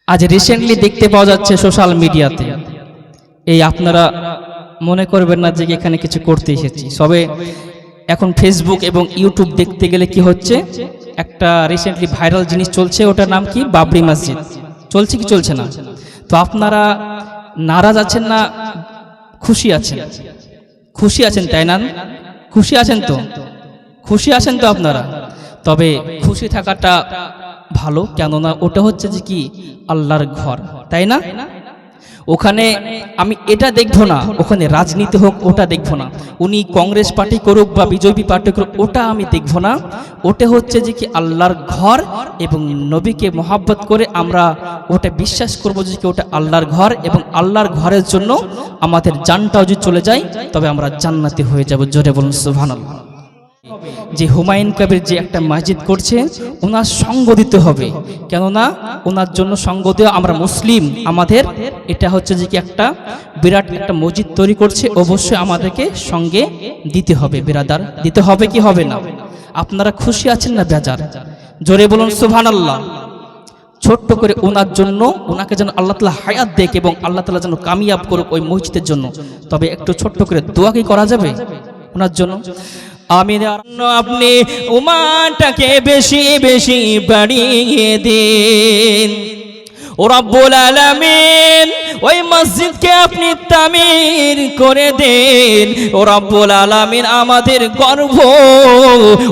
আজ রিসেন্টলি দেখতে পাওয়া যাচ্ছে সোশ্যাল মিডিয়াতে, এই আপনারা মনে করবেন না যে এখানে কিছু করতে এসেছি, সবে এখন ফেসবুক এবং ইউটিউব দেখতে গেলে কি হচ্ছে, একটা রিসেন্টলি ভাইরাল জিনিস চলছে, ওটার নাম কি বাবরি মসজিদ। চলছে কি চলছে না? তো আপনারা নারাজ আছেন না খুশি আছেন? খুশি আছেন তাই না? খুশি আছেন তো? খুশি আছেন তো আপনারা? তবে খুশি থাকাটা ভালো, কেননা ওটা হচ্ছে যে কি আল্লাহর ঘর, তাই না? ওখানে আমি এটা দেখবো না, ওখানে রাজনীতি হোক ওটা দেখবো না, উনি কংগ্রেস পার্টি করুক বা বিজেপি পার্টি করুক ওটা আমি দেখবো না। ওটা হচ্ছে যে কি আল্লাহর ঘর এবং নবীকে মহাব্বত করে আমরা ওটা বিশ্বাস করবো যে কি ওটা আল্লাহর ঘর, এবং আল্লাহর ঘরের জন্য আমাদের জানটাও যদি চলে যায় তবে আমরা জান্নাতি হয়ে যাব। জোরে বলুন সুবহানাল্লাহ। যে হুমায়ুন কবির যে একটা মসজিদ করছে, ওনার সঙ্গ দিতে হবে, কেননা ওনার জন্য সঙ্গ দেওয়া, আমরা মুসলিম, আমাদের এটা হচ্ছে যে কি একটা বিরাট একটা মসজিদ তৈরি করছে, অবশ্যই আমাদেরকে সঙ্গে দিতে হবে। বিরাদার, দিতে হবে কি হবে না? আপনারা খুশি আছেন না বেজার? জোরে বলুন সুবহানাল্লাহ। ছোট্ট করে ওনার জন্য, ওনাকে যেন আল্লাহ তাআলা হায়াত দেখ এবং আল্লাহ তাআলা যেন কামিয়াব করুক ওই মসজিদের জন্য। তবে একটু ছোট্ট করে দোয়া কি করা যাবে ওনার জন্য? আমিন। আপনি উমানটাকে বেশি বেশি বাড়িয়ে দিন ও রব্বুল আলামিন, ওই মসজিদকে আপনি তামির করে দেন ও রব্বুল আলামিন। আমাদের গর্ব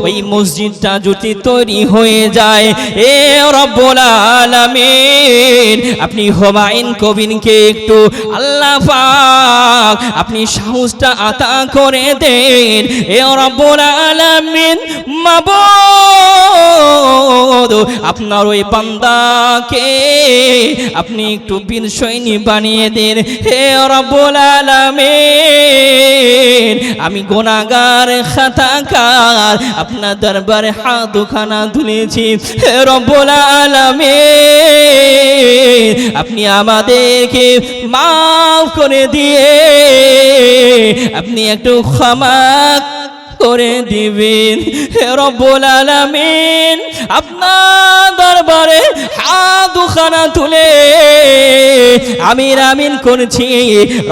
ওই মসজিদটা যদি তৈরি হয়ে যায়, এ রব্বুল আলামিন আপনি হুমায়ুন কবিরকে একটু আল্লাহ পাক আপনি সাহসটা আতা করে দেন, এ রব্বুল আলামিন। মাবুদ, আপনার ওই বান্দাকে আপনি একটু বীর সৈনিক বানিয়ে দেন, হে রব্বুল আলামিন। আমি গুনাহগার খাতাকার আপনার দরবারে হাত দুখানা তুলেছি, হে রব্বুল আলামিন আপনি আমাদেরকে মাফ করে দিয়ে আপনি একটু ক্ষমা করে দিবেন, হে রব্বুল আলামিন। আপনার দরবারে হাত দুখানা তুলে আমিন আমিন করছি,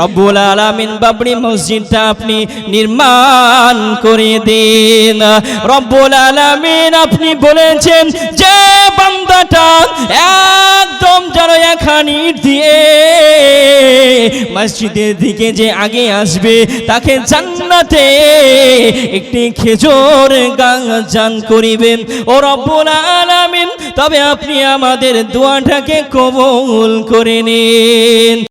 রব্বুল আলামিন বাবরি মসজিদটা আপনি নির্মাণ করে দিন। রব্বুল আলামিন আপনি বলেছেন যে বান্দাটা একদম যেন এখানি দিয়ে মসজিদের দিকে যে আগে আসবে, তাকে জান্নাতে একটি খেজুর গাছ দান করিবেন ও রব্বুল আলামিন। তবে আপনি আমাদের দোয়াটাকে কবুল করে নিন।